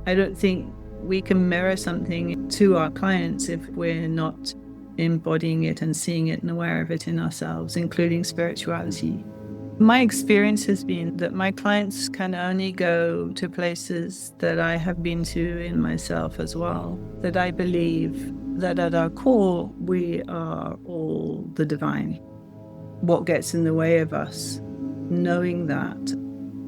I don't think we can mirror something to our clients if we're not embodying it and seeing it and aware of it in ourselves, including spirituality. My experience has been that my clients can only go to places that I have been to in myself as well, that I believe that at our core, we are all the divine. What gets in the way of us knowing that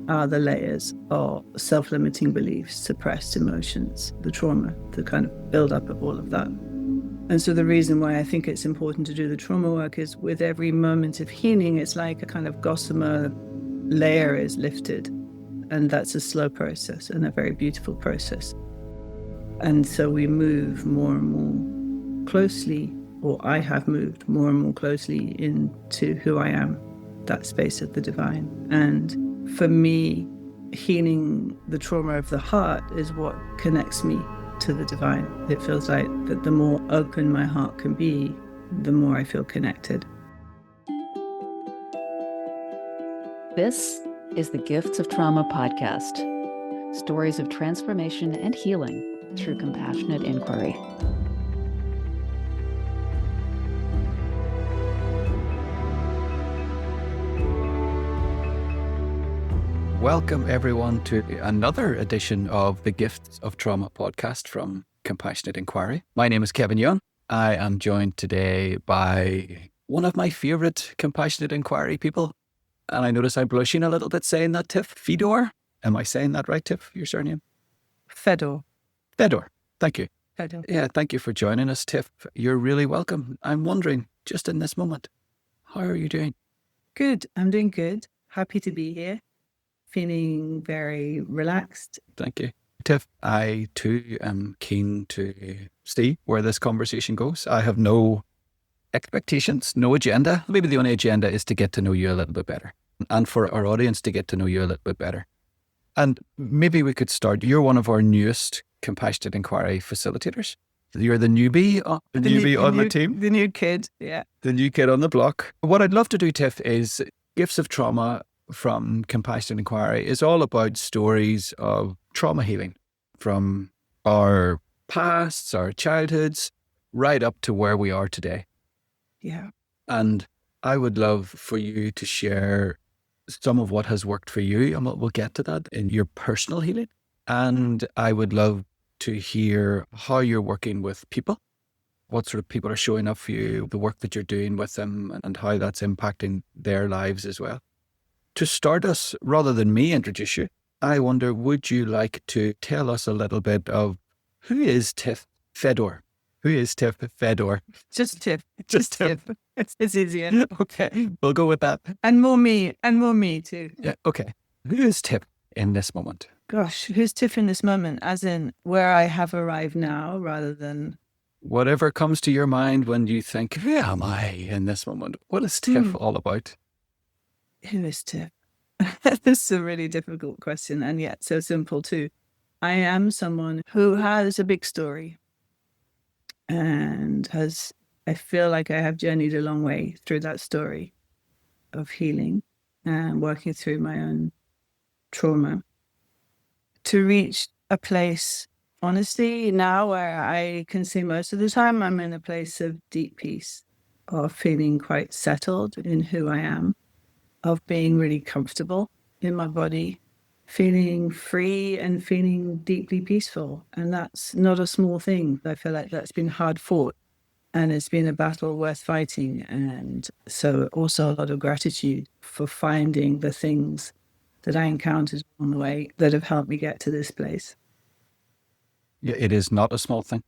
are the layers of self-limiting beliefs, suppressed emotions, the trauma, the kind of build-up of all of that. And so the reason why I think it's important to do the trauma work is with every moment of healing, it's like a kind of gossamer layer is lifted. And that's a slow process and a very beautiful process. And so we move more and more closely, or I have moved more and more closely into who I am, that space of the divine. And for me, healing the trauma of the heart is what connects me to the divine. It feels like that the more open my heart can be, the more I feel connected. This is the Gifts of Trauma podcast. Stories of transformation and healing through compassionate inquiry. Welcome everyone to another edition of the Gifts of Trauma podcast from Compassionate Inquiry. My name is Kevin Young. I am joined today by one of my favorite Compassionate Inquiry people. And I notice I'm blushing a little bit saying that, Tiph. Fedor? Am I saying that right, Tiph, your surname? Fedor. Fedor. Thank you. Fedor. Yeah, thank you for joining us, Tiph. You're really welcome. I'm wondering, just in this moment, how are you doing? Good. I'm doing good. Happy to be here. Feeling very relaxed. Thank you. Tiph, I too am keen to see where this conversation goes. I have no expectations, no agenda. Maybe the only agenda is to get to know you a little bit better and for our audience to get to know you a little bit better. And maybe we could start. You're one of our newest Compassionate Inquiry facilitators. You're the newbie, on the team. The new kid, yeah. The new kid on the block. What I'd love to do, Tiph, is Gifts of Trauma from Compassionate Inquiry is all about stories of trauma healing from our pasts, our childhoods, right up to where we are today. Yeah. And I would love for you to share some of what has worked for you, and we'll get to that in your personal healing. And I would love to hear how you're working with people, what sort of people are showing up for you, the work that you're doing with them, and how that's impacting their lives as well. To start us, rather than me introduce you, I wonder, would you like to tell us a little bit of who is Tiph Fedor? Who is Tiph Fedor? Just Tiph. Just Tiph. It's easier. Okay, we'll go with that. And more me too. Yeah, okay. Who is Tiph in this moment? Gosh, who's Tiph in this moment? As in where I have arrived now rather than... Whatever comes to your mind when you think, who am I in this moment? What is Tiph all about? Who is Tiph? This is a really difficult question and yet so simple too. I am someone who has a big story and I feel like I have journeyed a long way through that story of healing and working through my own trauma to reach a place, honestly, now where I can say most of the time I'm in a place of deep peace, of feeling quite settled in who I am, of being really comfortable in my body, feeling free and feeling deeply peaceful. And that's not a small thing. I feel like that's been hard fought and it's been a battle worth fighting. And so also a lot of gratitude for finding the things that I encountered on the way that have helped me get to this place. Yeah, it is not a small thing.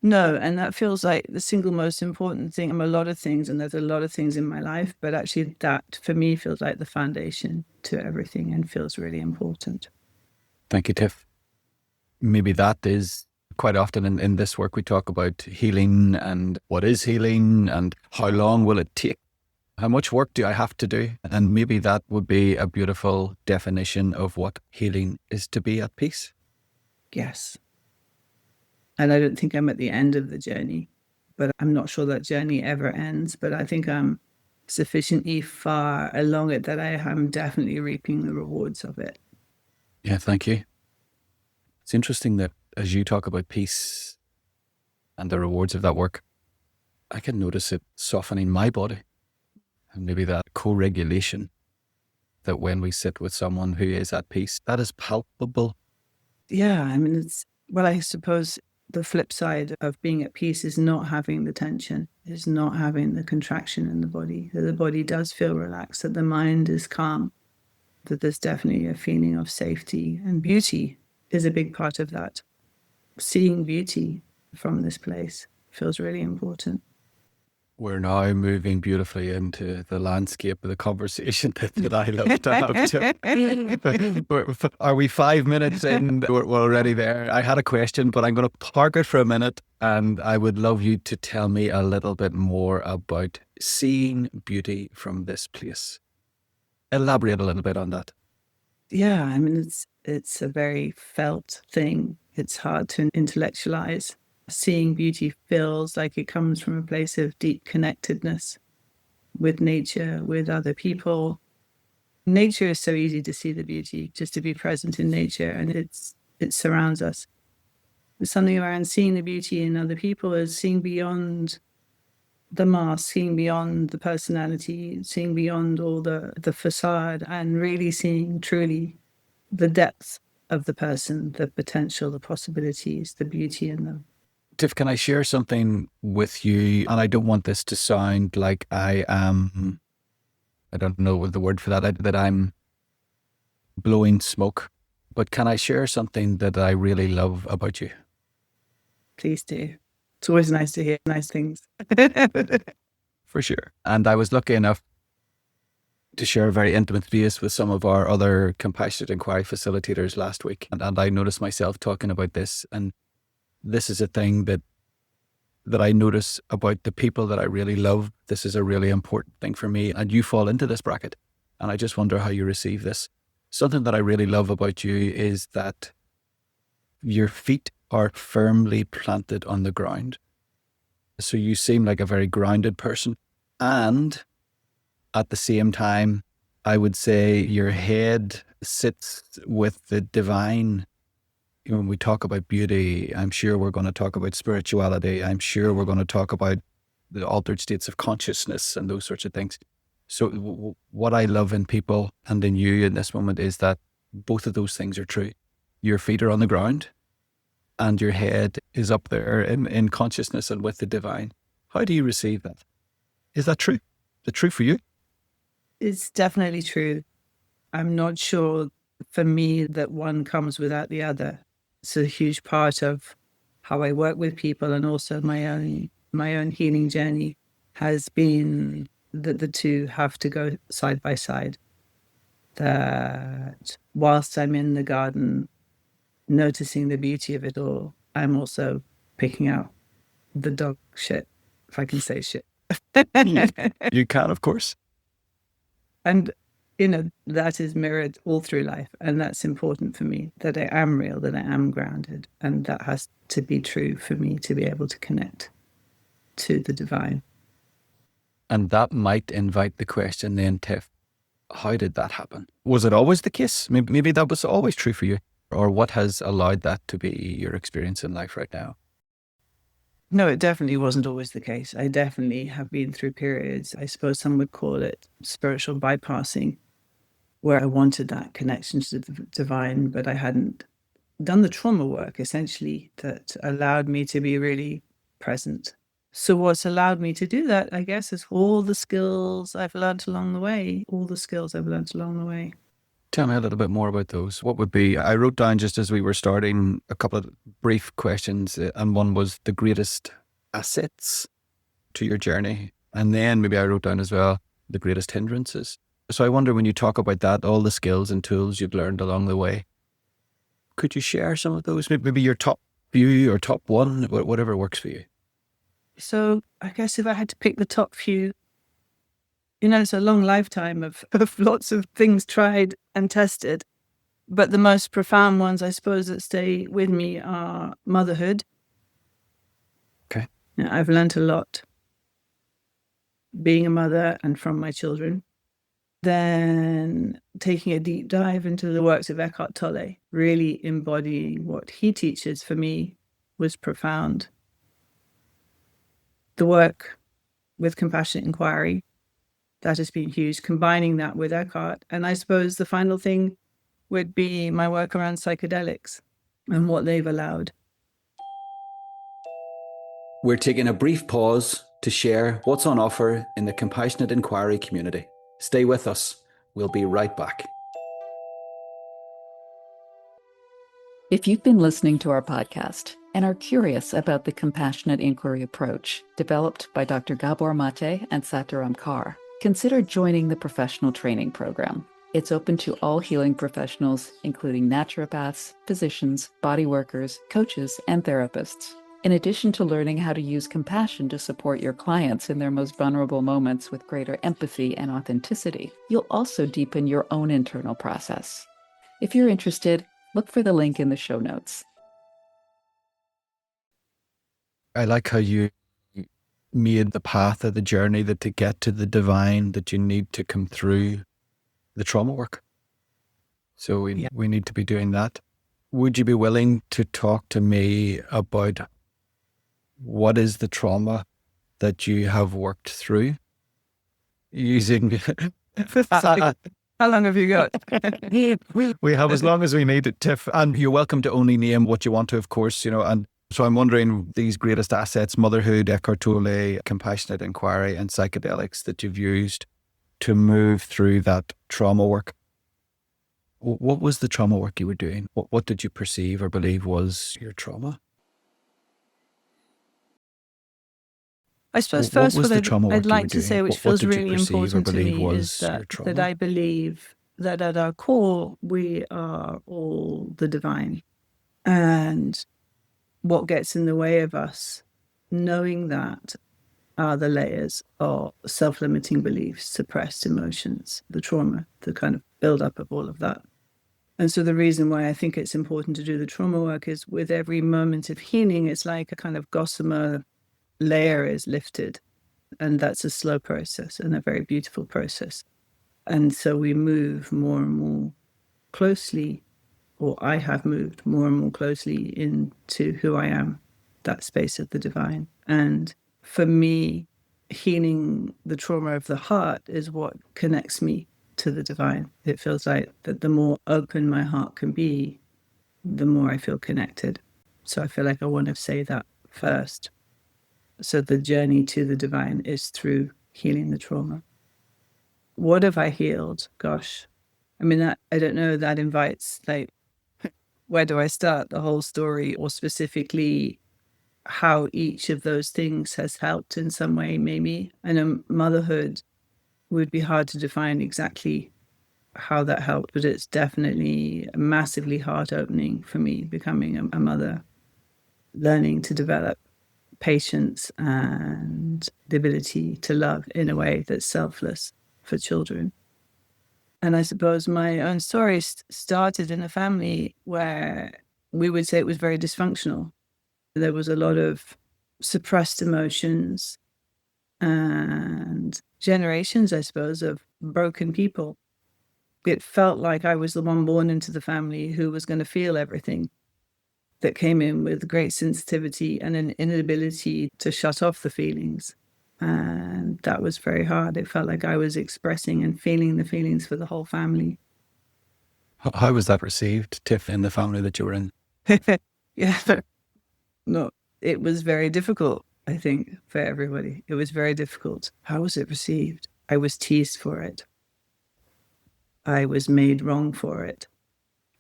No, and that feels like the single most important thing. I'm a lot of things, and there's a lot of things in my life, but actually that, for me, feels like the foundation to everything and feels really important. Thank you, Tiph. Maybe that is quite often in this work we talk about healing and what is healing and how long will it take? How much work do I have to do? And maybe that would be a beautiful definition of what healing is, to be at peace. Yes. And I don't think I'm at the end of the journey, but I'm not sure that journey ever ends. But I think I'm sufficiently far along it that I am definitely reaping the rewards of it. Yeah, thank you. It's interesting that as you talk about peace and the rewards of that work, I can notice it softening my body, and maybe that co-regulation, that when we sit with someone who is at peace, that is palpable. Yeah, I mean, I suppose the flip side of being at peace is not having the tension, is not having the contraction in the body, that the body does feel relaxed, that the mind is calm, that there's definitely a feeling of safety, and beauty is a big part of that. Seeing beauty from this place feels really important. We're now moving beautifully into the landscape of the conversation that I love to have. Are we 5 minutes in? We're already there. I had a question, but I'm going to park it for a minute, and I would love you to tell me a little bit more about seeing beauty from this place. Elaborate a little bit on that. Yeah, I mean, it's a very felt thing. It's hard to intellectualize. Seeing beauty feels like it comes from a place of deep connectedness with nature, with other people. Nature is so easy to see the beauty, just to be present in nature, and it surrounds us. There's something around seeing the beauty in other people, is seeing beyond the mask, seeing beyond the personality, seeing beyond all the facade, and really seeing truly the depth of the person, the potential, the possibilities, the beauty in them. Tiff, can I share something with you? And I don't want this to sound like I am, I don't know the word for that, that I'm blowing smoke. But can I share something that I really love about you? Please do. It's always nice to hear nice things. For sure. And I was lucky enough to share a very intimate space with some of our other compassionate inquiry facilitators last week. And I noticed myself talking about this. And this is a thing that I notice about the people that I really love. This is a really important thing for me. And you fall into this bracket. And I just wonder how you receive this. Something that I really love about you is that your feet are firmly planted on the ground. So you seem like a very grounded person. And at the same time, I would say your head sits with the divine. When we talk about beauty, I'm sure we're going to talk about spirituality. I'm sure we're going to talk about the altered states of consciousness and those sorts of things. So what I love in people and in you in this moment is that both of those things are true. Your feet are on the ground and your head is up there in consciousness and with the divine. How do you receive that? Is that true? Is it true for you? It's definitely true. I'm not sure for me that one comes without the other. It's a huge part of how I work with people, and also my own healing journey has been that the two have to go side by side. That whilst I'm in the garden, noticing the beauty of it all, I'm also picking out the dog shit, if I can say shit. You can, of course. And that is mirrored all through life. And that's important for me, that I am real, that I am grounded. And that has to be true for me to be able to connect to the divine. And that might invite the question then, Tiff, how did that happen? Was it always the case? Maybe that was always true for you. Or what has allowed that to be your experience in life right now? No, it definitely wasn't always the case. I definitely have been through periods, I suppose some would call it spiritual bypassing, where I wanted that connection to the divine, but I hadn't done the trauma work, essentially, that allowed me to be really present. So what's allowed me to do that, I guess, is all the skills I've learned along the way, Tell me a little bit more about those. What would be, I wrote down just as we were starting a couple of brief questions, and one was the greatest assets to your journey. And then maybe I wrote down as well, the greatest hindrances. So I wonder, when you talk about that, all the skills and tools you've learned along the way, could you share some of those? Maybe your top few or top one, whatever works for you. So I guess if I had to pick the top few, it's a long lifetime of lots of things tried and tested. But the most profound ones, I suppose, that stay with me are motherhood. Okay. I've learned a lot being a mother and from my children. Then taking a deep dive into the works of Eckhart Tolle, really embodying what he teaches, for me was profound. The work with compassionate inquiry, that has been huge, combining that with Eckhart. And I suppose the final thing would be my work around psychedelics and what they've allowed. We're taking a brief pause to share what's on offer in the Compassionate Inquiry community. Stay with us. We'll be right back. If you've been listening to our podcast and are curious about the compassionate inquiry approach developed by Dr. Gabor Mate and Sataram Kaur, consider joining the professional training program. It's open to all healing professionals, including naturopaths, physicians, body workers, coaches, and therapists. In addition to learning how to use compassion to support your clients in their most vulnerable moments with greater empathy and authenticity, you'll also deepen your own internal process. If you're interested, look for the link in the show notes. I like how you made the path of the journey that to get to the divine, that you need to come through the trauma work. So we need to be doing that. Would you be willing to talk to me about what is the trauma that you have worked through using... How long have you got? We have as long as we need it, Tiph. And you're welcome to only name what you want to, of course, and so I'm wondering, these greatest assets, Motherhood, Eckhart Tolle, Compassionate Inquiry, and Psychedelics that you've used to move through that trauma work. What was the trauma work you were doing? What did you perceive or believe was your trauma? I suppose first what I'd like to say, which feels really important to me, is that I believe that at our core, we are all the divine. And what gets in the way of us knowing that are the layers of self-limiting beliefs, suppressed emotions, the trauma, the kind of build-up of all of that. And so the reason why I think it's important to do the trauma work is with every moment of healing, it's like a kind of gossamer layer is lifted. And that's a slow process and a very beautiful process. And so we move more and more closely, or I have moved more and more closely into who I am, that space of the divine. And for me, healing the trauma of the heart is what connects me to the divine. It feels like that the more open my heart can be, the more I feel connected. So I feel like I want to say that first. So the journey to the divine is through healing the trauma. What have I healed? Gosh, I mean, I don't know, that invites, like, where do I start the whole story, or specifically how each of those things has helped in some way, maybe. I know motherhood would be hard to define exactly how that helped, but it's definitely massively heart-opening for me, becoming a mother, learning to develop patience and the ability to love in a way that's selfless for children. And I suppose my own story started in a family where we would say it was very dysfunctional. There was a lot of suppressed emotions and generations, I suppose, of broken people. It felt like I was the one born into the family who was going to feel everything, that came in with great sensitivity and an inability to shut off the feelings. And that was very hard. It felt like I was expressing and feeling the feelings for the whole family. How was that received, Tiph, in the family that you were in? Yeah, no, it was very difficult, I think, for everybody. It was very difficult. How was it received? I was teased for it. I was made wrong for it.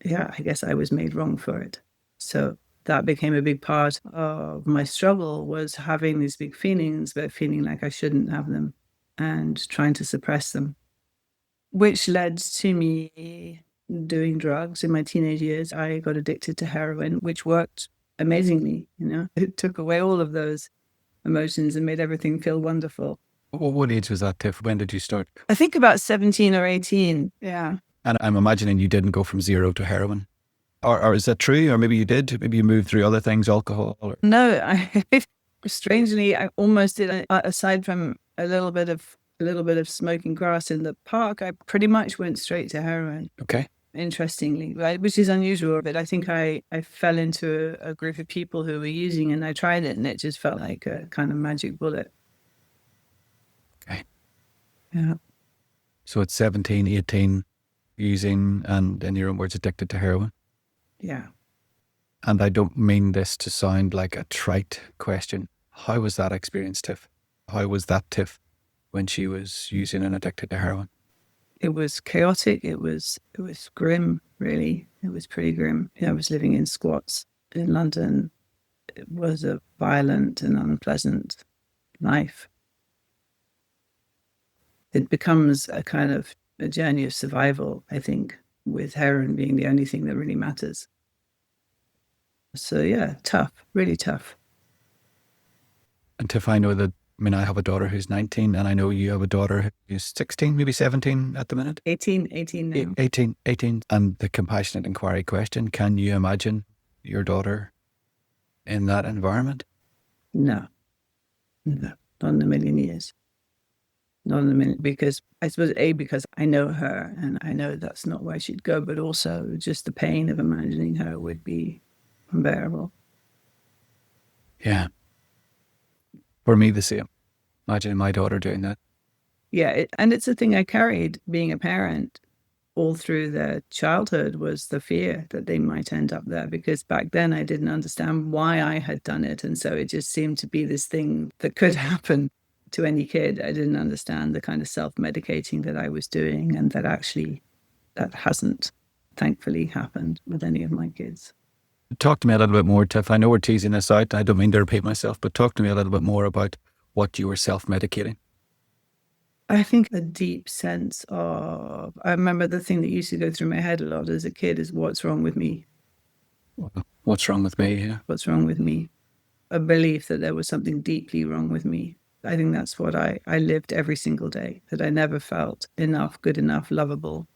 Yeah, I guess I was made wrong for it. So that became a big part of my struggle, was having these big feelings, but feeling like I shouldn't have them and trying to suppress them, which led to me doing drugs in my teenage years. I got addicted to heroin, which worked amazingly. It took away all of those emotions and made everything feel wonderful. What age was that, Tiph? When did you start? I think about 17 or 18. Yeah. And I'm imagining you didn't go from zero to heroin. Or is that true? Or maybe you did? Maybe you moved through other things, alcohol? No, strangely, I almost did. Aside from a little bit of a little bit of smoking grass in the park, I pretty much went straight to heroin. Okay. Interestingly, right, which is unusual, but I think I fell into a group of people who were using, and I tried it, and it just felt like a kind of magic bullet. Okay. Yeah. So at 17, 18, using, and in your own words, addicted to heroin. Yeah. And I don't mean this to sound like a trite question. How was that experience, Tiph? How was that Tiph when she was using and addicted to heroin? It was chaotic. It was grim, really. It was pretty grim. I was living in squats in London. It was a violent and unpleasant life. It becomes a kind of a journey of survival, I think, with heroin being the only thing that really matters. So yeah, tough, really tough. And Tiff, I know that, I have a daughter who's 19, and I know you have a daughter who's 16, maybe 17 at the minute. 18 now. 18. And the compassionate inquiry question, can you imagine your daughter in that environment? No, not in a million years. Not in a minute, because I suppose, because I know her and I know that's not where she'd go, but also just the pain of imagining her would be unbearable. Yeah. For me, the same. Imagining my daughter doing that. Yeah, and it's a thing I carried being a parent all through their childhood, was the fear that they might end up there, because back then I didn't understand why I had done it. And so it just seemed to be this thing that could happen to any kid. I didn't understand the kind of self-medicating that I was doing, and that actually that hasn't thankfully happened with any of my kids. Talk to me a little bit more, Tiff. I know we're teasing this out. I don't mean to repeat myself, but talk to me a little bit more about what you were self-medicating. I think a deep sense of, I remember the thing that used to go through my head a lot as a kid is, what's wrong with me? What's wrong with me? Yeah. What's wrong with me? A belief that there was something deeply wrong with me. I think that's what I lived every single day, that I never felt enough, good enough, lovable.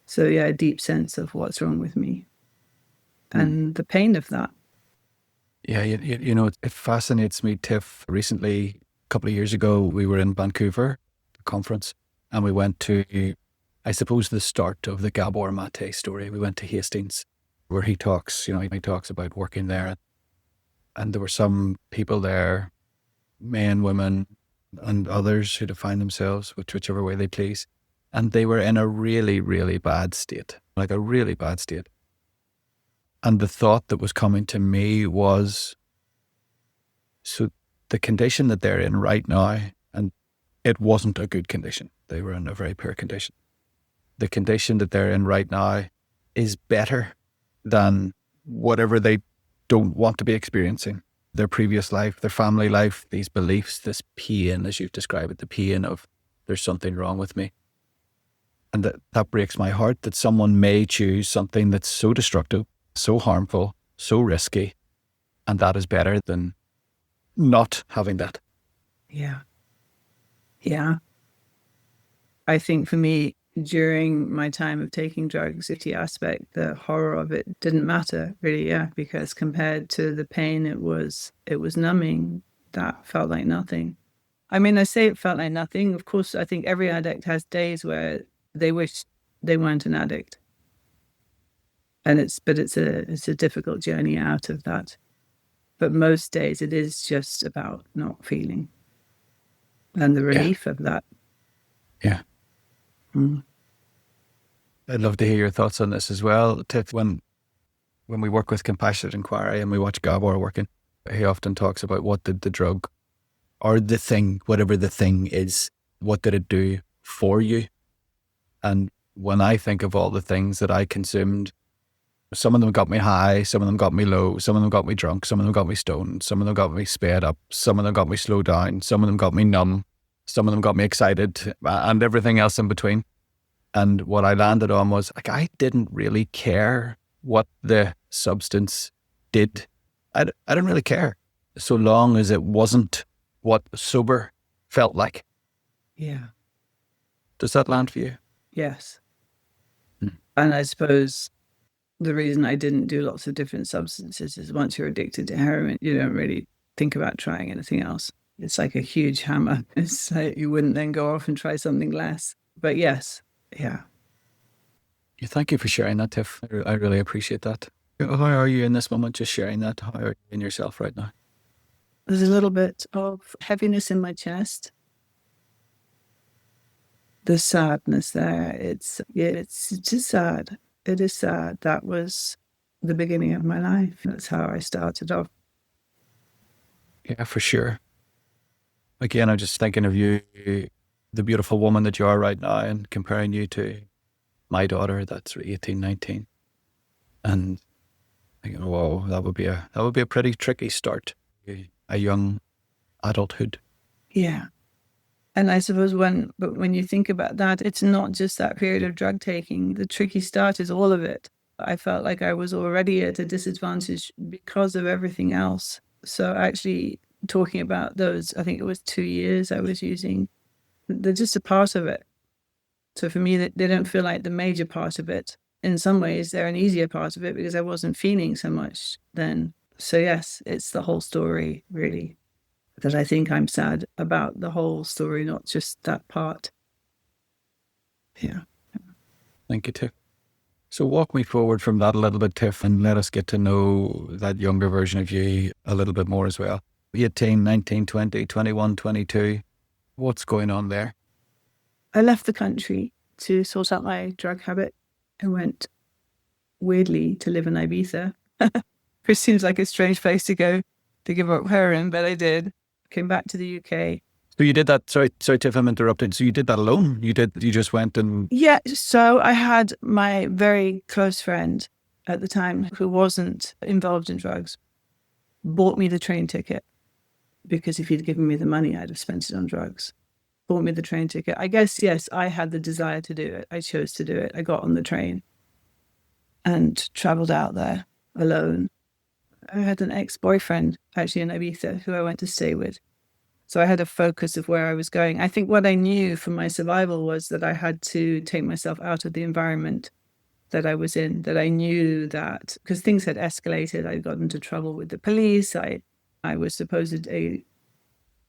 So yeah, a deep sense of what's wrong with me and the pain of that. Yeah, it fascinates me, Tiff. Recently, a couple of years ago, we were in Vancouver, a conference, and we went to, I suppose, the start of the Gabor Mate story. We went to Hastings, where he talks about working there. And there were some people there, men, women, and others who define themselves whichever way they please. And they were in a really, really bad state, like a really bad state. And the thought that was coming to me was, so the condition that they're in right now, and it wasn't a good condition. They were in a very poor condition. The condition that they're in right now is better than whatever they don't want to be experiencing. Their previous life, their family life, these beliefs, this pain, as you've described it, the pain of there's something wrong with me. And that breaks my heart, that someone may choose something that's so destructive, so harmful, so risky, and that is better than not having that. Yeah. Yeah. I think for me, during my time of taking drugs, the aspect, the horror of it didn't matter really, because compared to the pain, it was numbing. That felt like nothing. I mean, I say it felt like nothing. Of course, I think every addict has days where they wish they weren't an addict. And it's a difficult journey out of that. But most days it is just about not feeling and the relief of that. Yeah. I'd love to hear your thoughts on this as well, Tiff. When we work with compassionate inquiry and we watch Gabor working, he often talks about what did the drug or the thing, whatever the thing is, what did it do for you? And when I think of all the things that I consumed, some of them got me high, some of them got me low, some of them got me drunk, some of them got me stoned, some of them got me sped up, some of them got me slowed down, some of them got me numb, some of them got me excited, and everything else in between. And what I landed on was, like, I didn't really care what the substance did. I didn't really care, so long as it wasn't what sober felt like. Yeah. Does that land for you? Yes. And I suppose the reason I didn't do lots of different substances is once you're addicted to heroin, you don't really think about trying anything else. It's like a huge hammer. It's like you wouldn't then go off and try something less. But yes, yeah. Yeah, thank you for sharing that, Tiff. I really appreciate that. How are you in this moment, just sharing that? How are you in yourself right now? There's a little bit of heaviness in my chest. The sadness there. It's just sad. It is sad. That was the beginning of my life. That's how I started off. Yeah, for sure. Again, I'm just thinking of you, the beautiful woman that you are right now, and comparing you to my daughter that's 18, 19. And thinking, whoa, that would be a pretty tricky start. A young adulthood. Yeah. And I suppose when you think about that, it's not just that period of drug taking. The tricky start is all of it. I felt like I was already at a disadvantage because of everything else. So actually talking about those, I think it was 2 years I was using, they're just a part of it. So for me, they don't feel like the major part of it. In some ways, they're an easier part of it because I wasn't feeling so much then. So yes, it's the whole story, really, that I think I'm sad about the whole story, not just that part. Yeah. Thank you, Tiff. So walk me forward from that a little bit, Tiff, and let us get to know that younger version of you a little bit more as well. 18, 19, 20, 21, 22. What's going on there? I left the country to sort out my drug habit. I went, weirdly, to live in Ibiza, which seems like a strange place to go to give up heroin, but I did. Came back to the UK. So you did that, sorry Tiff, I'm interrupting. So you did that alone? You just went and... Yeah, so I had my very close friend at the time who wasn't involved in drugs, bought me the train ticket, because if he'd given me the money, I'd have spent it on drugs. Bought me the train ticket. I guess, yes, I had the desire to do it. I chose to do it. I got on the train and traveled out there alone. I had an ex-boyfriend actually in Ibiza who I went to stay with. So I had a focus of where I was going. I think what I knew for my survival was that I had to take myself out of the environment that I was in, that I knew that, because things had escalated. I got into trouble with the police. I was supposedly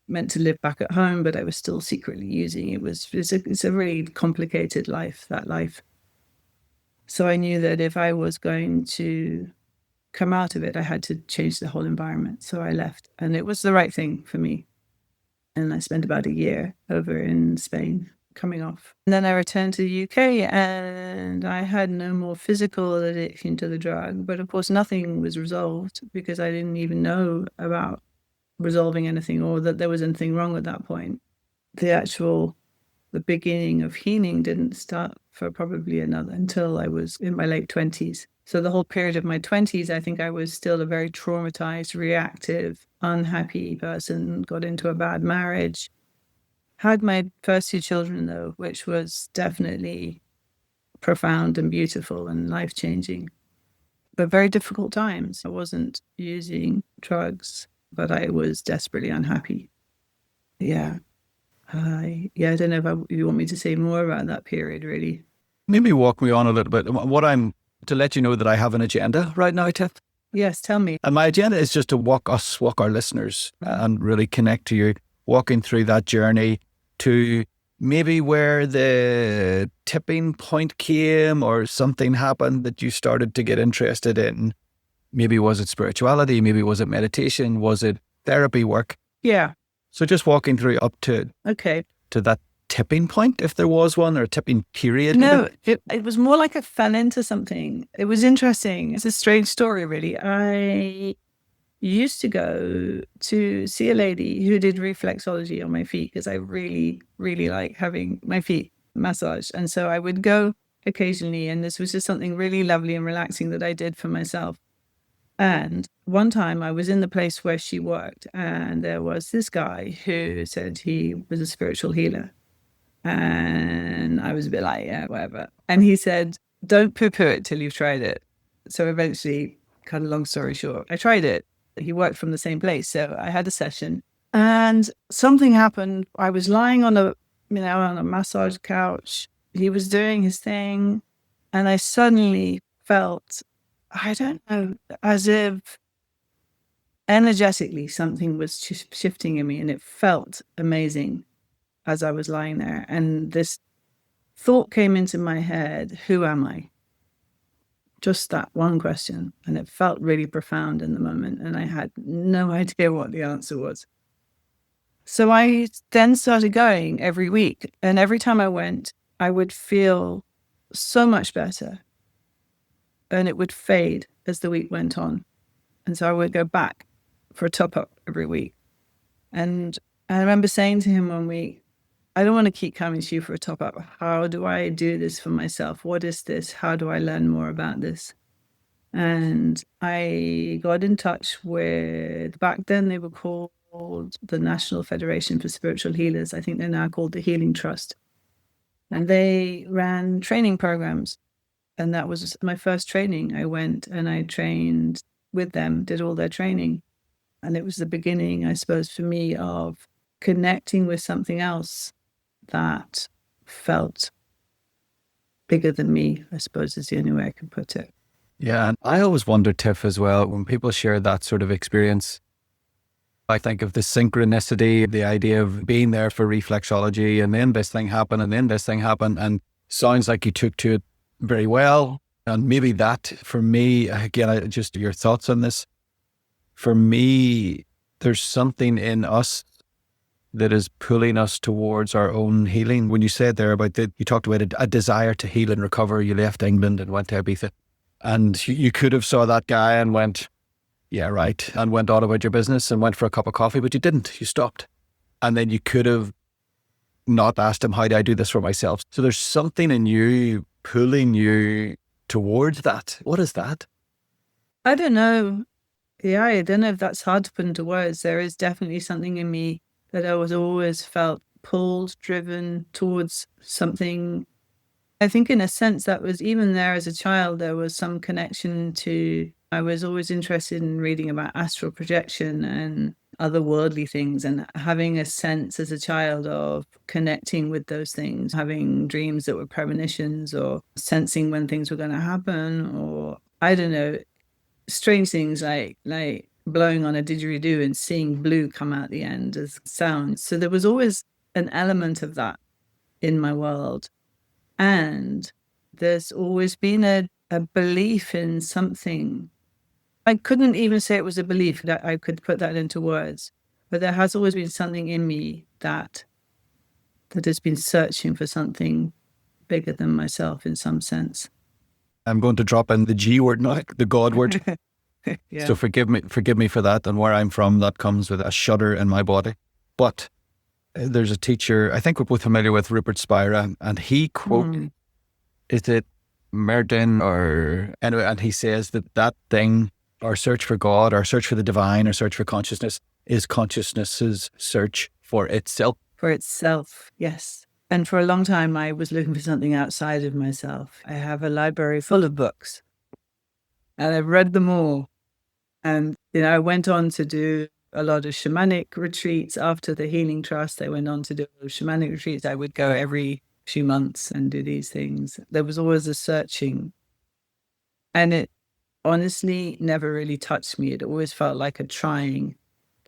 meant to live back at home, but I was still secretly using. It's a really complicated life, that life. So I knew that if I was going to come out of it, I had to change the whole environment. So I left, and it was the right thing for me. And I spent about a year over in Spain coming off. And then I returned to the UK, and I had no more physical addiction to the drug. But of course, nothing was resolved because I didn't even know about resolving anything or that there was anything wrong at that point. The beginning of healing didn't start for probably until I was in my late 20s. So the whole period of my 20s, I think I was still a very traumatized, reactive, unhappy person, got into a bad marriage. Had my first 2 children, though, which was definitely profound and beautiful and life-changing. But very difficult times. I wasn't using drugs, but I was desperately unhappy. Yeah. I don't know if you want me to say more about that period, really. Maybe walk me on a little bit. To let you know that I have an agenda right now, Tiff. Yes, tell me. And my agenda is just to walk our listeners and really connect to you, walking through that journey to maybe where the tipping point came or something happened that you started to get interested in. Maybe was it spirituality? Maybe was it meditation? Was it therapy work? Yeah. So just walking through up to that tipping point, if there was one, or a tipping period. No, it was more like I fell into something. It was interesting. It's a strange story, really. I used to go to see a lady who did reflexology on my feet because I really, really like having my feet massaged. And so I would go occasionally, and this was just something really lovely and relaxing that I did for myself. And one time I was in the place where she worked, and there was this guy who said he was a spiritual healer. And I was a bit like, yeah, whatever. And he said, don't poo-poo it till you've tried it. So eventually, cut a long story short, I tried it. He worked from the same place. So I had a session and something happened. I was lying on a massage couch. He was doing his thing. And I suddenly felt, I don't know, as if energetically, something was shifting in me, and it felt amazing as I was lying there. And this thought came into my head, who am I? Just that one question. And it felt really profound in the moment. And I had no idea what the answer was. So I then started going every week. And every time I went, I would feel so much better. And it would fade as the week went on. And so I would go back for a top up every week. And I remember saying to him one week, I don't want to keep coming to you for a top up. How do I do this for myself? What is this? How do I learn more about this? And I got in touch with, back then they were called the National Federation for Spiritual Healers. I think they're now called the Healing Trust. And they ran training programs. And that was my first training. I went and I trained with them, did all their training. And it was the beginning, I suppose, for me of connecting with something else that felt bigger than me, I suppose is the only way I can put it. Yeah. And I always wonder, Tiph, as well, when people share that sort of experience, I think of the synchronicity, the idea of being there for reflexology, and then this thing happened, and then this thing happened, and sounds like you took to it very well. And maybe that, for me, again, just your thoughts on this. For me, there's something in us that is pulling us towards our own healing. When you said there about you talked about a desire to heal and recover, you left England and went to Ibiza. And you could have saw that guy and went, yeah, right, and went on about your business and went for a cup of coffee, but you didn't. You stopped. And then you could have not asked him, how do I do this for myself? So there's something in you pulling you towards that. What is that? I don't know. Yeah, I don't know if that's hard to put into words. There is definitely something in me that I was always felt pulled, driven towards something. I think in a sense that was even there as a child, there was some connection to, I was always interested in reading about astral projection and otherworldly things, and having a sense as a child of connecting with those things, having dreams that were premonitions or sensing when things were going to happen, or I don't know, strange things like blowing on a didgeridoo and seeing blue come out the end as sound. So there was always an element of that in my world. And there's always been a belief in something. I couldn't even say it was a belief that I could put that into words, but there has always been something in me that has been searching for something bigger than myself in some sense. I'm going to drop in the G word now, the God word. Yeah. So forgive me for that. And where I'm from, that comes with a shudder in my body. But there's a teacher, I think we're both familiar with, Rupert Spira, and he quoted, is it Merdin or anyway, and he says that thing, our search for God, our search for the divine, our search for consciousness, is consciousness's search for itself. For itself, yes. And for a long time, I was looking for something outside of myself. I have a library full of books, and I've read them all. And, I went on to do a lot of shamanic retreats after the Healing Trust. I went on to do shamanic retreats. I would go every few months and do these things. There was always a searching. And it honestly never really touched me. It always felt like a trying,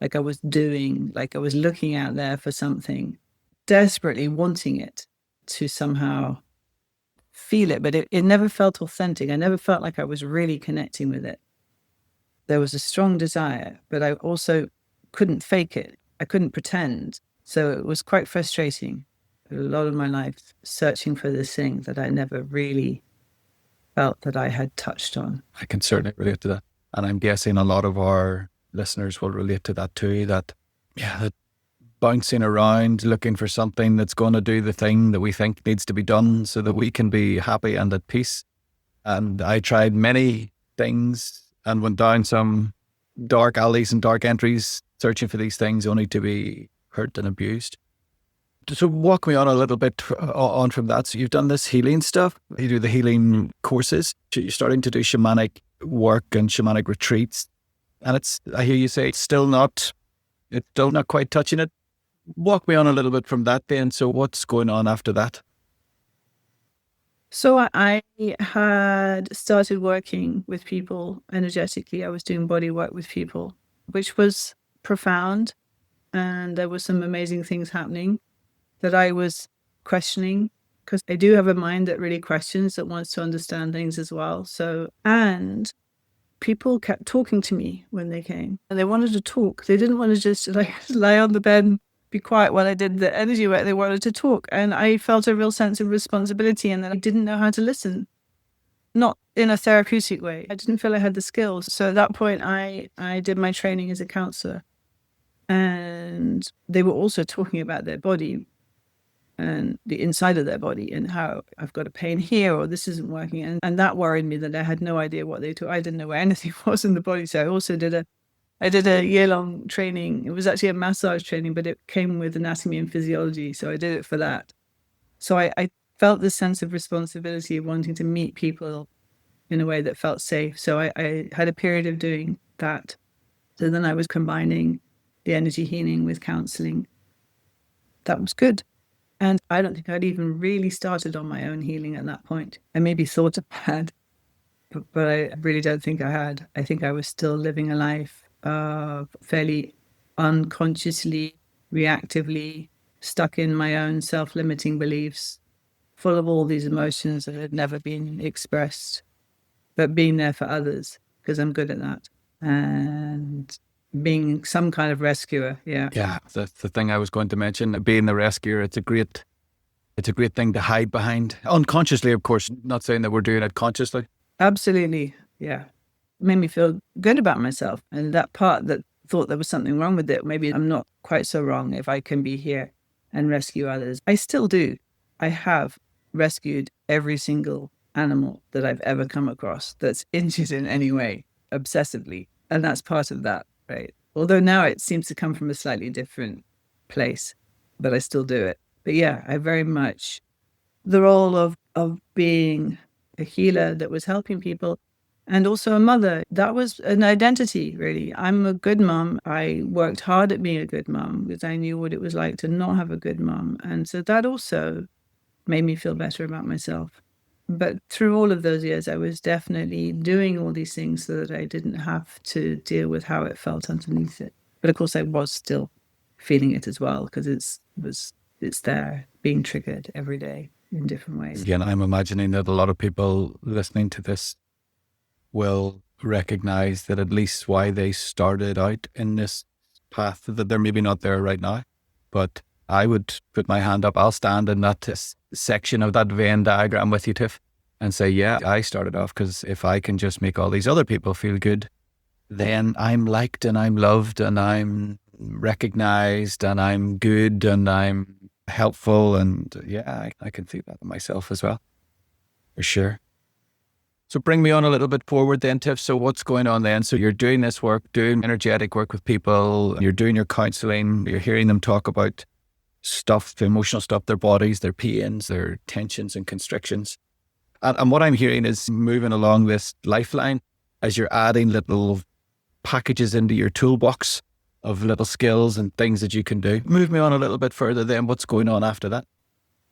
like I was doing, like I was looking out there for something, desperately wanting it to somehow feel it. But it never felt authentic. I never felt like I was really connecting with it. There was a strong desire, but I also couldn't fake it. I couldn't pretend. So it was quite frustrating. A lot of my life searching for this thing that I never really felt that I had touched on. I can certainly relate to that. And I'm guessing a lot of our listeners will relate to that too, that bouncing around looking for something that's going to do the thing that we think needs to be done so that we can be happy and at peace. And I tried many things and went down some dark alleys and dark entries searching for these things only to be hurt and abused. So walk me on a little bit on from that. So you've done this healing stuff. You do the healing courses. You're starting to do shamanic work and shamanic retreats. And I hear you say it's still not quite touching it. Walk me on a little bit from that then. So what's going on after that? So I had started working with people energetically. I was doing body work with people. which was profound. And there were some amazing things happening that I was questioning, because I do have a mind that really questions, that wants to understand things as well. So, and people kept talking to me when they came, and they wanted to talk. They didn't want to just like lie on the bed and be quiet while I did the energy work. They wanted to talk. And I felt a real sense of responsibility, and that I didn't know how to listen, not in a therapeutic way. I didn't feel I had the skills. So at that point, I did my training as a counselor, and they were also talking about their body and the inside of their body, and how I've got a pain here, or this isn't working. And that worried me, that I had no idea what they do. I didn't know where anything was in the body. So I also did a year-long training. It was actually a massage training, but it came with anatomy and physiology. So I did it for that. So I felt this sense of responsibility of wanting to meet people in a way that felt safe. So I had a period of doing that. So then I was combining the energy healing with counseling. That was good. And I don't think I'd even really started on my own healing at that point. I maybe thought I had, but I really don't think I had. I think I was still living a life fairly unconsciously, reactively, stuck in my own self-limiting beliefs, full of all these emotions that had never been expressed, but being there for others, because I'm good at that. And being some kind of rescuer. Yeah. Yeah, that's the thing I was going to mention. Being the rescuer, it's a great thing to hide behind. Unconsciously, of course, not saying that we're doing it consciously. Absolutely. Yeah. It made me feel good about myself. And that part that thought there was something wrong with it, maybe I'm not quite so wrong if I can be here and rescue others. I still do. I have rescued every single animal that I've ever come across that's injured in any way, obsessively. And that's part of that, right? Although now it seems to come from a slightly different place, but I still do it. But yeah, I very much, the role of being a healer that was helping people, and also a mother, that was an identity, really. I'm a good mom. I worked hard at being a good mom because I knew what it was like to not have a good mom. And so that also made me feel better about myself. But through all of those years, I was definitely doing all these things so that I didn't have to deal with how it felt underneath it. But of course, I was still feeling it as well, because it's there, being triggered every day in different ways. Again, I'm imagining that a lot of people listening to this will recognize that at least why they started out in this path, that they're maybe not there right now. But I would put my hand up. I'll stand in that section of that Venn diagram with you, Tiph, and say, yeah, I started off because if I can just make all these other people feel good, then I'm liked and I'm loved and I'm recognized and I'm good and I'm helpful. And yeah, I can see that in myself as well, for sure. So bring me on a little bit forward then, Tiff. So what's going on then? So you're doing this work, doing energetic work with people, you're doing your counseling, you're hearing them talk about stuff, the emotional stuff, their bodies, their pains, their tensions and constrictions. And what I'm hearing is moving along this lifeline as you're adding little packages into your toolbox of little skills and things that you can do. Move me on a little bit further then. What's going on after that?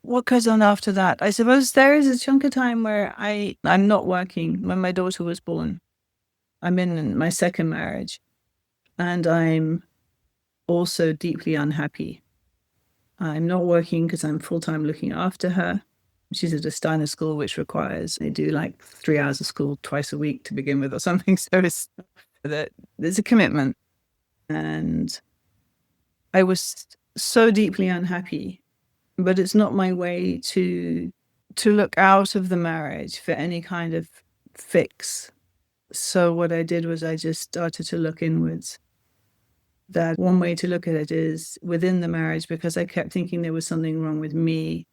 What goes on after that? I suppose there is a chunk of time where I'm not working. When my daughter was born, I'm in my second marriage, and I'm also deeply unhappy. I'm not working because I'm full-time looking after her. She's at a Steiner school, which requires they do like 3 hours of school twice a week to begin with or something. So there's a commitment. And I was so deeply unhappy, but it's not my way to look out of the marriage for any kind of fix. So what I did was I just started to look inwards. That one way to look at it is within the marriage, because I kept thinking there was something wrong with me.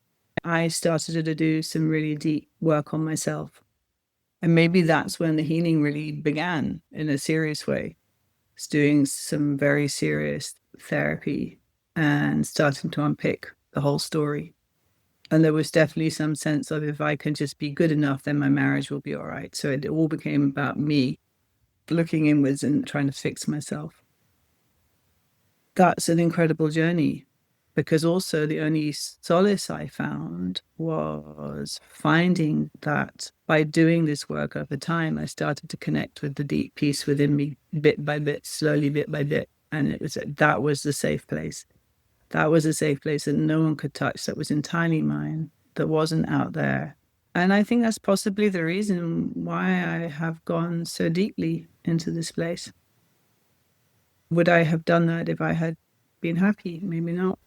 I started to do some really deep work on myself. And maybe that's when the healing really began in a serious way. It's doing some very serious therapy and starting to unpick the whole story. And there was definitely some sense of, if I can just be good enough, then my marriage will be all right. So it all became about me looking inwards and trying to fix myself. That's an incredible journey. because also the only solace I found was finding that by doing this work over time, I started to connect with the deep peace within me bit by bit, slowly, bit by bit. And that was the safe place. That was a safe place that no one could touch, that was entirely mine, that wasn't out there. And I think that's possibly the reason why I have gone so deeply into this place. Would I have done that if I had been happy? Maybe not.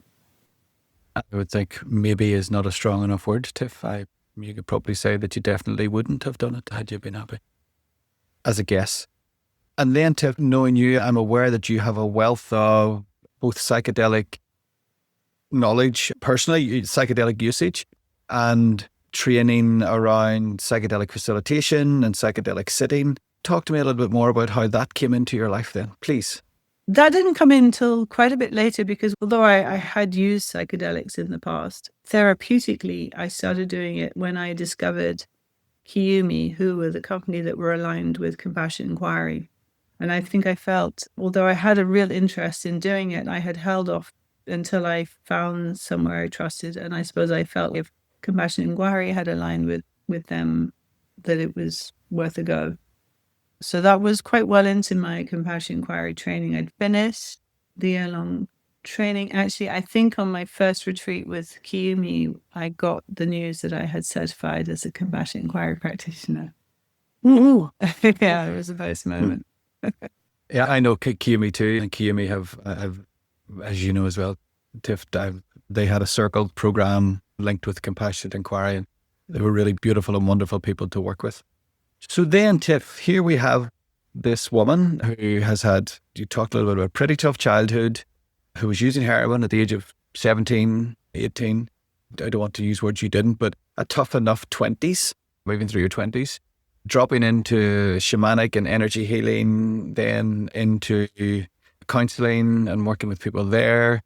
I would think maybe is not a strong enough word, Tiff. You could probably say that you definitely wouldn't have done it had you been happy, as a guess. And then, Tiff, knowing you, I'm aware that you have a wealth of both psychedelic knowledge, personally, psychedelic usage, and training around psychedelic facilitation and psychedelic sitting. Talk to me a little bit more about how that came into your life then, please. That didn't come in until quite a bit later, because although I had used psychedelics in the past, therapeutically, I started doing it when I discovered Kiyumi, who were the company that were aligned with Compassion Inquiry. And I think I felt, although I had a real interest in doing it, I had held off until I found somewhere I trusted. And I suppose I felt if Compassion Inquiry had aligned with them, that it was worth a go. So that was quite well into my Compassion Inquiry training. I'd finished the year-long training. Actually, I think on my first retreat with Kiyumi, I got the news that I had certified as a Compassion Inquiry practitioner. Ooh. Yeah, it was a nice moment. Yeah, I know Kiyumi too, and Kiyumi have, as you know as well, Tiff, they had a circle program linked with Compassion Inquiry, and they were really beautiful and wonderful people to work with. So then, Tiff, here we have this woman who has had, you talked a little bit about a pretty tough childhood, who was using heroin at the age of 17, 18. I don't want to use words you didn't, but a tough enough 20s, moving through your 20s, dropping into shamanic and energy healing, then into counseling and working with people there.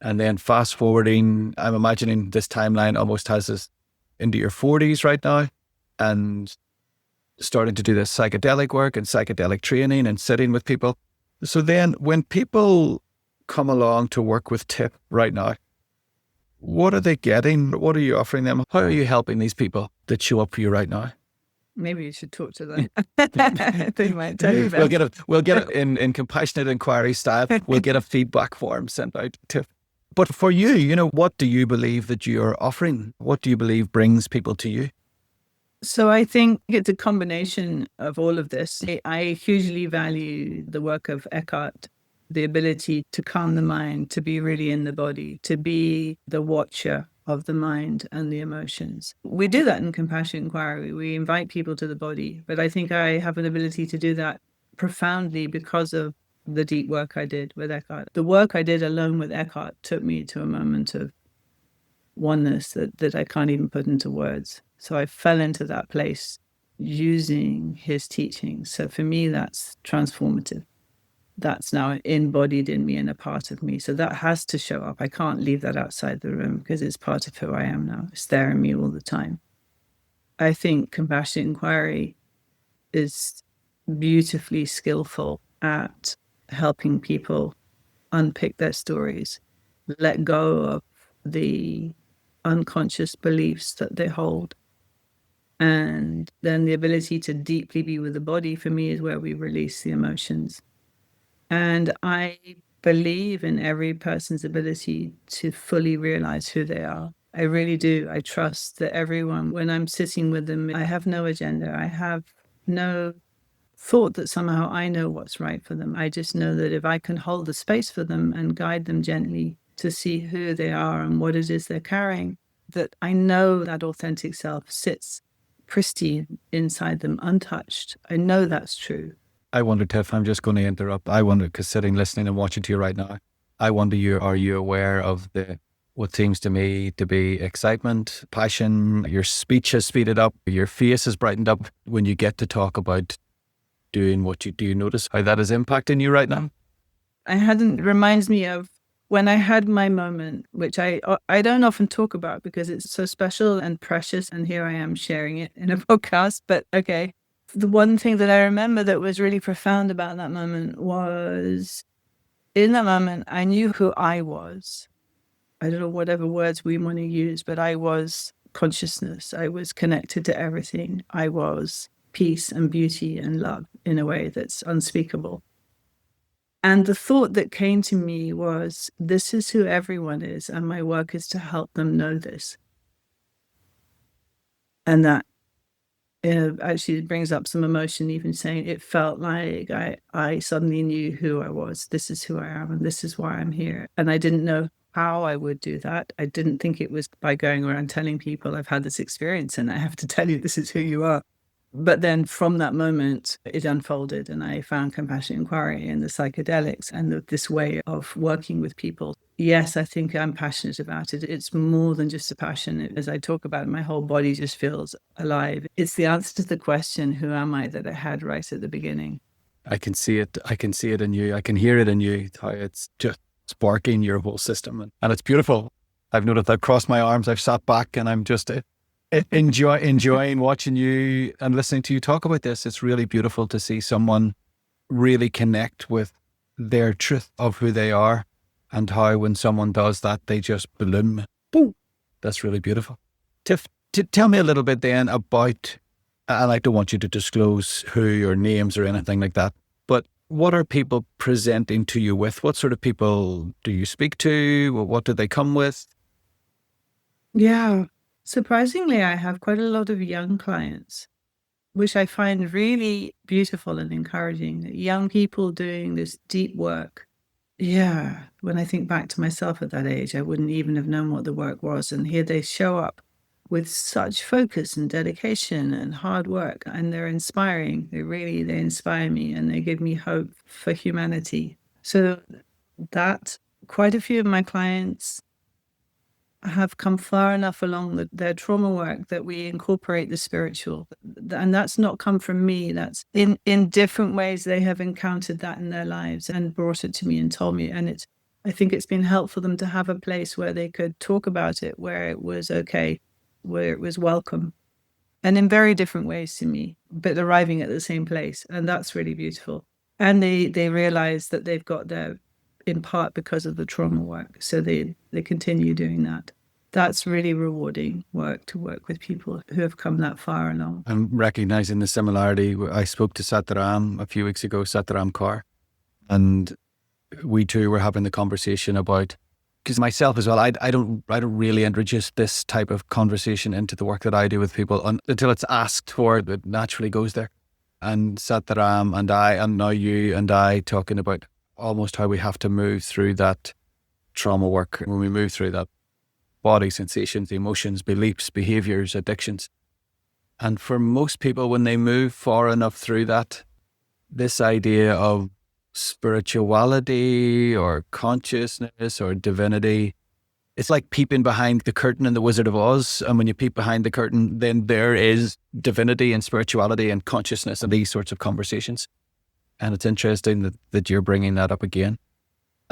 And then fast forwarding, I'm imagining this timeline almost has us into your 40s right now, and starting to do this psychedelic work and psychedelic training and sitting with people. So then when people come along to work with Tiph right now, what are they getting? What are you offering them? How are you helping these people that show up for you right now? Maybe you should talk to them. They might tell you that. We'll get it in compassionate inquiry style. We'll get a feedback form sent out to Tiph. But for you, what do you believe that you're offering? What do you believe brings people to you? So I think it's a combination of all of this. I hugely value the work of Eckhart, the ability to calm the mind, to be really in the body, to be the watcher of the mind and the emotions. We do that in Compassion Inquiry. We invite people to the body, but I think I have an ability to do that profoundly because of the deep work I did with Eckhart. The work I did alone with Eckhart took me to a moment of oneness that I can't even put into words. So I fell into that place using his teachings. So for me, that's transformative. That's now embodied in me and a part of me. So that has to show up. I can't leave that outside the room because it's part of who I am now. It's there in me all the time. I think Compassion Inquiry is beautifully skillful at helping people unpick their stories, let go of the unconscious beliefs that they hold. And then the ability to deeply be with the body, for me, is where we release the emotions. And I believe in every person's ability to fully realize who they are. I really do. I trust that everyone, when I'm sitting with them, I have no agenda. I have no thought that somehow I know what's right for them. I just know that if I can hold the space for them and guide them gently to see who they are and what it is they're carrying, that I know that authentic self sits pristine inside them, untouched. I know that's true. I wonder, Tiff, I'm just going to interrupt. I wonder, because sitting, listening and watching to you right now, I wonder, are you aware of what seems to me to be excitement, passion? Your speech has speeded up, your face has brightened up when you get to talk about doing what you do. You notice how that is impacting you right now? It reminds me of when I had my moment, which I don't often talk about because it's so special and precious, and here I am sharing it in a podcast, but okay. The one thing that I remember that was really profound about that moment was, in that moment, I knew who I was. I don't know, whatever words we want to use, but I was consciousness. I was connected to everything. I was peace and beauty and love in a way that's unspeakable. And the thought that came to me was, this is who everyone is, and my work is to help them know this. And that actually brings up some emotion, even saying it felt like I suddenly knew who I was. This is who I am, and this is why I'm here. And I didn't know how I would do that. I didn't think it was by going around telling people I've had this experience and I have to tell you this is who you are. But then from that moment, it unfolded, and I found compassionate inquiry and the psychedelics and this way of working with people. Yes, I think I'm passionate about it. It's more than just a passion. As I talk about it, my whole body just feels alive. It's the answer to the question, who am I, that I had right at the beginning. I can see it. I can see it in you. I can hear it in you, how it's just sparking your whole system. And it's beautiful. I've noticed I've crossed my arms, I've sat back, and I'm just enjoying watching you and listening to you talk about this. It's really beautiful to see someone really connect with their truth of who they are, and how when someone does that, they just bloom. Boom. That's really beautiful. Tiph, tell me a little bit then about, and I don't want you to disclose who or names or anything like that, but what are people presenting to you with? What sort of people do you speak to? What do they come with? Yeah. Surprisingly, I have quite a lot of young clients, which I find really beautiful and encouraging. Young people doing this deep work. Yeah. When I think back to myself at that age, I wouldn't even have known what the work was. And here they show up with such focus and dedication and hard work, and they're inspiring. They inspire me, and they give me hope for humanity. So that quite a few of my clients have come far enough along their trauma work that we incorporate the spiritual. And that's not come from me. That's in different ways they have encountered that in their lives and brought it to me and told me. And I think it's been helpful for them to have a place where they could talk about it, where it was okay, where it was welcome. And in very different ways to me, but arriving at the same place. And that's really beautiful. And they realize that they've got there in part because of the trauma work. So they continue doing that. That's really rewarding work, to work with people who have come that far along. I'm recognizing the similarity. I spoke to Sataram a few weeks ago, Sataram Kaur, and we two were having the conversation about, because myself as well, I don't really introduce this type of conversation into the work that I do with people until it's asked for. It naturally goes there. And Sataram and I, and now you and I, talking about almost how we have to move through that trauma work. When we move through that, body sensations, emotions, beliefs, behaviors, addictions. And for most people, when they move far enough through that, this idea of spirituality or consciousness or divinity, it's like peeping behind the curtain in The Wizard of Oz. And when you peep behind the curtain, then there is divinity and spirituality and consciousness and these sorts of conversations. And it's interesting that you're bringing that up again.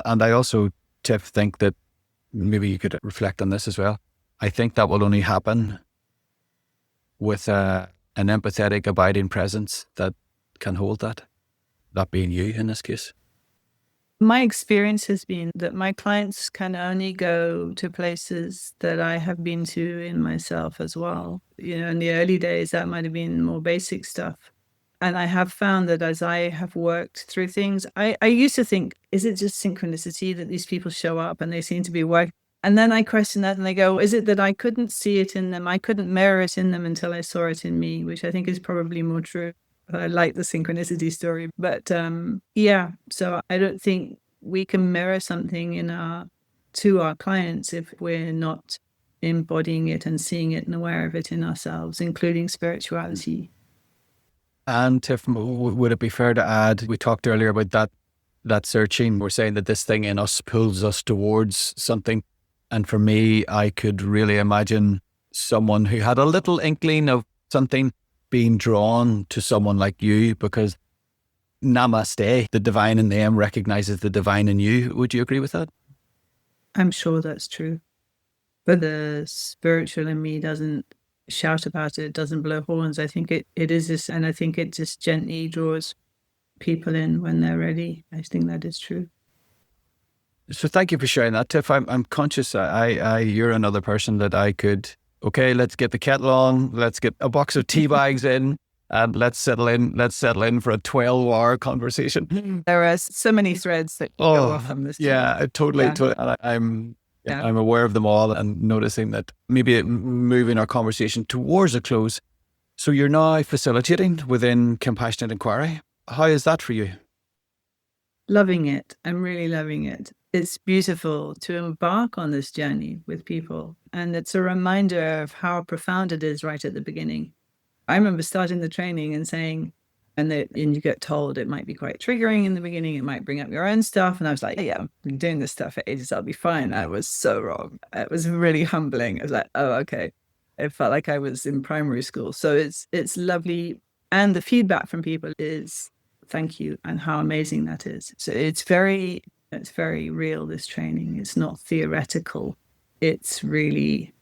And I also, Tiph, think that maybe you could reflect on this as well. I think that will only happen with an empathetic, abiding presence that can hold that being you in this case. My experience has been that my clients can only go to places that I have been to in myself as well. In the early days, that might have been more basic stuff. And I have found that as I have worked through things, I used to think, is it just synchronicity that these people show up and they seem to be working? And then I question that and I go, is it that I couldn't see it in them? I couldn't mirror it in them until I saw it in me, which I think is probably more true. I like the synchronicity story. But yeah, so I don't think we can mirror something to our clients if we're not embodying it and seeing it and aware of it in ourselves, including spirituality. And Tiff, would it be fair to add, we talked earlier about that searching, we're saying that this thing in us pulls us towards something. And for me, I could really imagine someone who had a little inkling of something being drawn to someone like you, because namaste, the divine in them recognizes the divine in you. Would you agree with that? I'm sure that's true. But the spiritual in me doesn't shout about it, doesn't blow horns. I think it is this, and I think it just gently draws people in when they're ready. I think that is true. So thank you for sharing that, Tiff. I'm conscious. You're another person that I could. Okay, let's get the kettle on. Let's get a box of tea bags in, and let's settle in. Let's settle in for a 12-hour conversation. There are so many threads that go off on this. Yeah, totally. Yeah. Totally. And I'm aware of them all, and noticing that maybe moving our conversation towards a close. So you're now facilitating within Compassionate Inquiry. How is that for you? Loving it. I'm really loving it. It's beautiful to embark on this journey with people. And it's a reminder of how profound it is right at the beginning. I remember starting the training and saying, and you get told it might be quite triggering in the beginning. It might bring up your own stuff. And I was like, yeah, I've been doing this stuff for ages. I'll be fine. I was so wrong. It was really humbling. I was like, oh, okay. It felt like I was in primary school. So it's lovely. And the feedback from people is thank you and how amazing that is. So it's very real, this training. It's not theoretical. It's really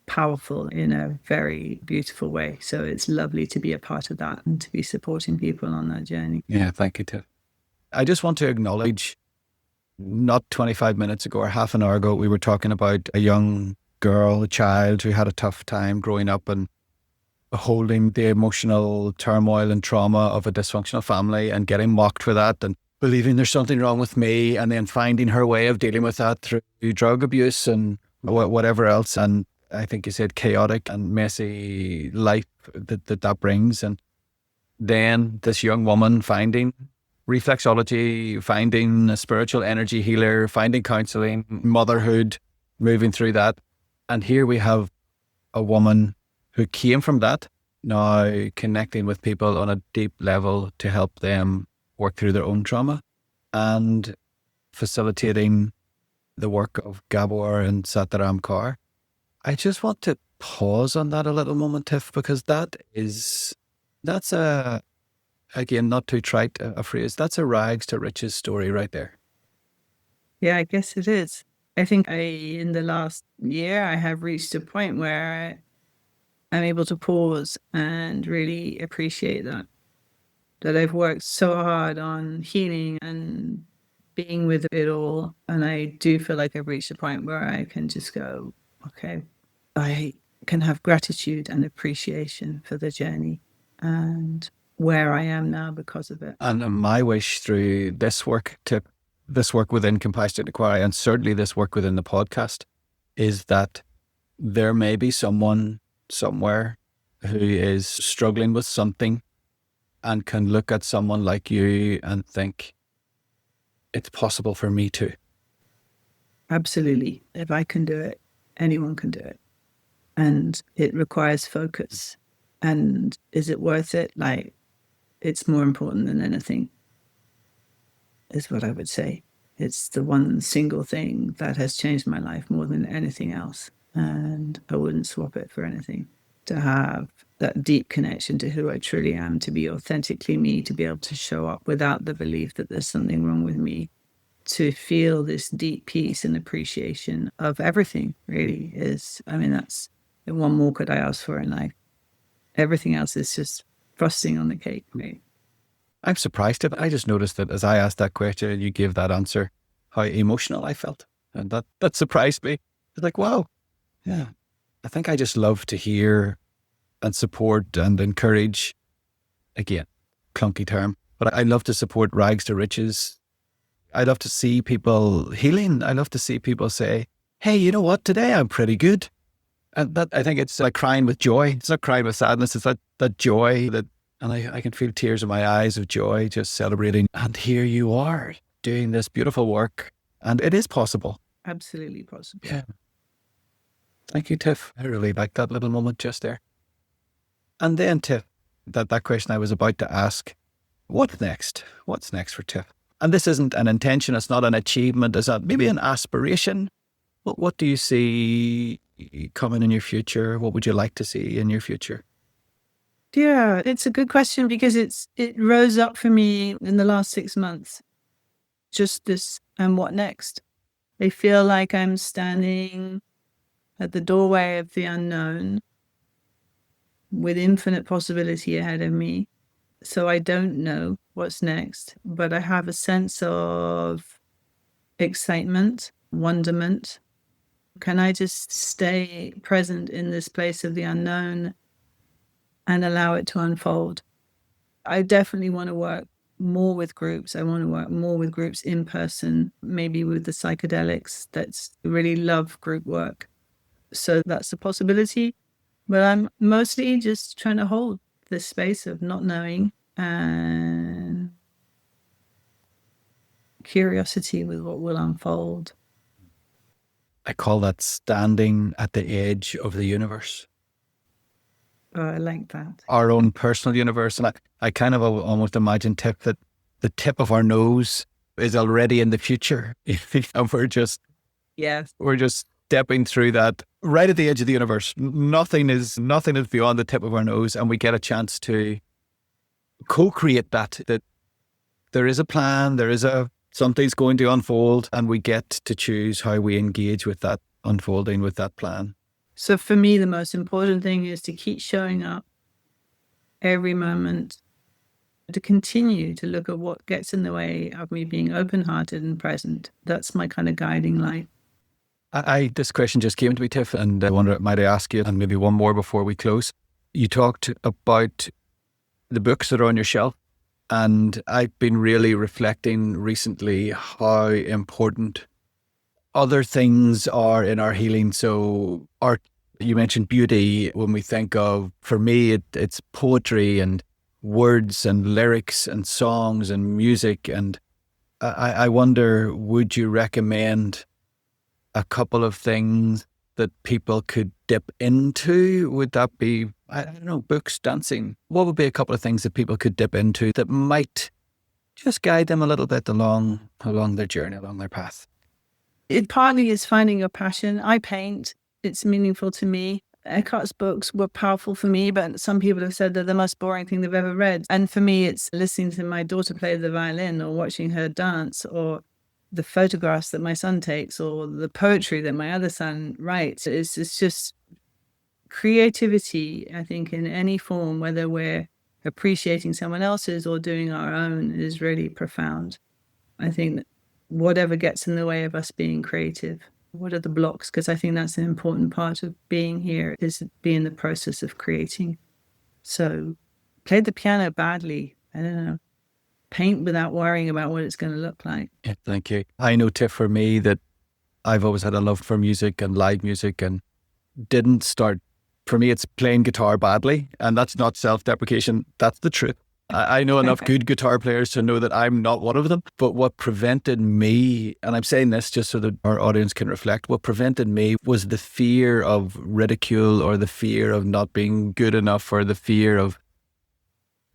powerful in a very beautiful way. So it's lovely to be a part of that and to be supporting people on that journey. Yeah, thank you, Tiff. I just want to acknowledge, not 25 minutes ago or half an hour ago, we were talking about a young girl, a child who had a tough time growing up and holding the emotional turmoil and trauma of a dysfunctional family and getting mocked for that and believing there's something wrong with me, and then finding her way of dealing with that through drug abuse and whatever else. And I think you said chaotic and messy life that brings. And then this young woman finding reflexology, finding a spiritual energy healer, finding counseling, motherhood, moving through that. And here we have a woman who came from that, now connecting with people on a deep level to help them work through their own trauma and facilitating the work of Gabor and Sataram Kaur. I just want to pause on that a little moment, Tiff, because that's again, not too trite a phrase, that's a rags to riches story right there. Yeah, I guess it is. I think in the last year, I have reached a point where I'm able to pause and really appreciate that I've worked so hard on healing and being with it all. And I do feel like I've reached a point where I can just go, okay, I can have gratitude and appreciation for the journey and where I am now because of it. And my wish through this work, this work within Compassionate Inquiry, and certainly this work within the podcast, is that there may be someone somewhere who is struggling with something and can look at someone like you and think, it's possible for me too. Absolutely. If I can do it, anyone can do it. And it requires focus. And is it worth it? Like, it's more important than anything, is what I would say. It's the one single thing that has changed my life more than anything else. And I wouldn't swap it for anything. To have that deep connection to who I truly am, to be authentically me, to be able to show up without the belief that there's something wrong with me, to feel this deep peace and appreciation of everything really is, that's, what more could I ask for in life? Everything else is just frosting on the cake, right? I'm surprised. I just noticed that as I asked that question and you gave that answer, how emotional I felt. And that surprised me. It's like, wow. Yeah. I think I just love to hear and support and encourage, again, clunky term, but I love to support rags to riches. I love to see people healing. I love to see people say, hey, you know what? Today I'm pretty good. And that, I think it's like crying with joy. It's not crying with sadness. It's that joy and I can feel tears in my eyes of joy, just celebrating. And here you are doing this beautiful work. And it is possible. Absolutely possible. Yeah. Thank you, Tiff. I really like that little moment just there. And then, Tiff, that question I was about to ask, what's next? What's next for Tiff? And this isn't an intention. It's not an achievement. It's maybe an aspiration. What do you see coming in your future? What would you like to see in your future? Yeah, it's a good question because it rose up for me in the last 6 months. Just this, and what next? I feel like I'm standing at the doorway of the unknown with infinite possibility ahead of me. So I don't know what's next, but I have a sense of excitement, wonderment. Can I just stay present in this place of the unknown and allow it to unfold? I definitely want to work more with groups. I want to work more with groups in person, maybe with the psychedelics. That's really love group work. So that's a possibility. But I'm mostly just trying to hold this space of not knowing and curiosity with what will unfold. I call that standing at the edge of the universe. Oh, I like that. Our own personal universe. And I kind of almost imagine, Tiph, that the tip of our nose is already in the future. And we're just stepping through that right at the edge of the universe. Nothing is beyond the tip of our nose. And we get a chance to co-create that there is a plan, something's going to unfold, and we get to choose how we engage with that unfolding, with that plan. So for me, the most important thing is to keep showing up every moment, to continue to look at what gets in the way of me being open-hearted and present. That's my kind of guiding light. This question just came to me, Tiph, and I wonder, might I ask you, and maybe one more before we close. You talked about the books that are on your shelf, and I've been really reflecting recently how important other things are in our healing. So art, you mentioned beauty. When we think of, for me, it's poetry and words and lyrics and songs and music. And I wonder, would you recommend a couple of things that people could dip into? Would that be, I don't know, books, dancing? What would be a couple of things that people could dip into that might just guide them a little bit along their journey, along their path? It partly is finding your passion. I paint. It's meaningful to me. Eckhart's books were powerful for me, but some people have said they're the most boring thing they've ever read. And for me, it's listening to my daughter play the violin, or watching her dance, or the photographs that my son takes, or the poetry that my other son writes. It's just creativity, I think, in any form, whether we're appreciating someone else's or doing our own, is really profound. I think that whatever gets in the way of us being creative, what are the blocks? Because I think that's an important part of being here, is be in the process of creating. So play the piano badly. I don't know. Paint without worrying about what it's going to look like. Yeah, thank you. I know, Tiff, for me, that I've always had a love for music and live music, and didn't start, for me, it's playing guitar badly. And that's not self-deprecation. That's the truth. I know enough good guitar players to know that I'm not one of them. But what prevented me, and I'm saying this just so that our audience can reflect, what prevented me was the fear of ridicule, or the fear of not being good enough, or the fear of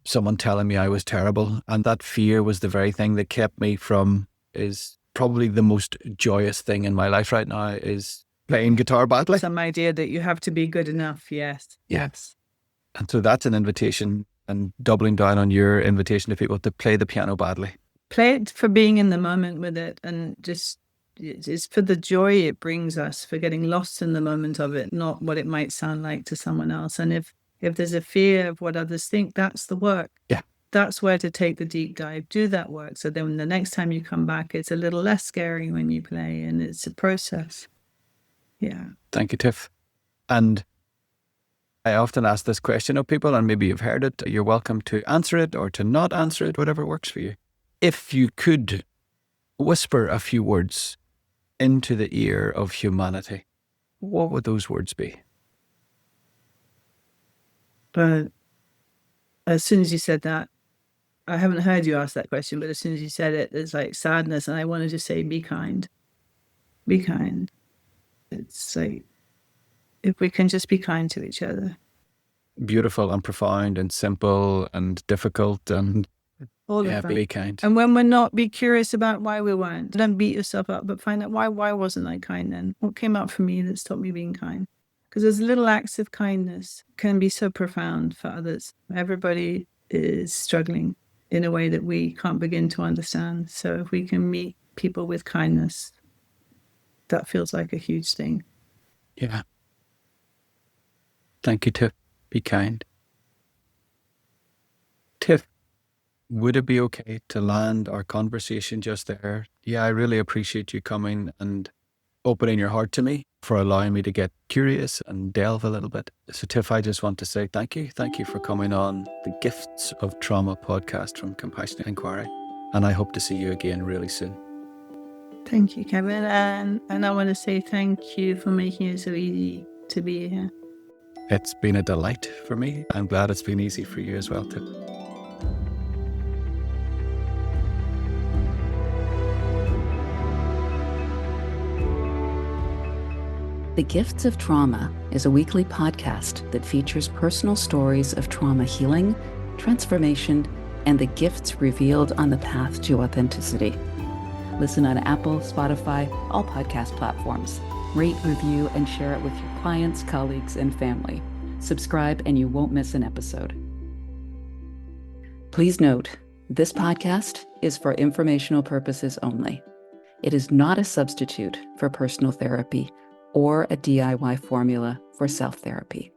someone telling me I was terrible. And that fear was the very thing that kept me from, is probably the most joyous thing in my life right now, is playing guitar badly. Some idea that you have to be good enough. Yes. And so that's an invitation, and doubling down on your invitation to people to play the piano badly. Play it for being in the moment with it, and just, it's for the joy it brings us, for getting lost in the moment of it, not what it might sound like to someone else. And if there's a fear of what others think, that's the work. Yeah. That's where to take the deep dive, do that work. So then the next time you come back, it's a little less scary when you play, and it's a process. Yeah. Thank you, Tiff. And I often ask this question of people, and maybe you've heard it. You're welcome to answer it or to not answer it, whatever works for you. If you could whisper a few words into the ear of humanity, what would those words be? But as soon as you said that, I haven't heard you ask that question, but as soon as you said it, there's like sadness. And I want to just say, be kind. Be kind. It's like, if we can just be kind to each other. Beautiful and profound and simple and difficult, and all of them. Be kind. And when we're not, be curious about why we weren't. Don't beat yourself up, but find out why wasn't I kind then? What came up for me that stopped me being kind? Because those little acts of kindness can be so profound for others. Everybody is struggling in a way that we can't begin to understand. So if we can meet people with kindness, that feels like a huge thing. Yeah. Thank you, Tiff. Be kind. Tiff, would it be okay to land our conversation just there? Yeah, I really appreciate you coming and opening your heart to me, for allowing me to get curious and delve a little bit. So Tiff, I just want to say thank you. Thank you for coming on the Gifts of Trauma podcast from Compassionate Inquiry. And I hope to see you again really soon. Thank you, Kevin. And I want to say thank you for making it so easy to be here. It's been a delight for me. I'm glad it's been easy for you as well, Tiff. The Gifts of Trauma is a weekly podcast that features personal stories of trauma healing, transformation, and the gifts revealed on the path to authenticity. Listen on Apple, Spotify, all podcast platforms. Rate, review, and share it with your clients, colleagues, and family. Subscribe and you won't miss an episode. Please note, this podcast is for informational purposes only. It is not a substitute for personal therapy or a DIY formula for self-therapy.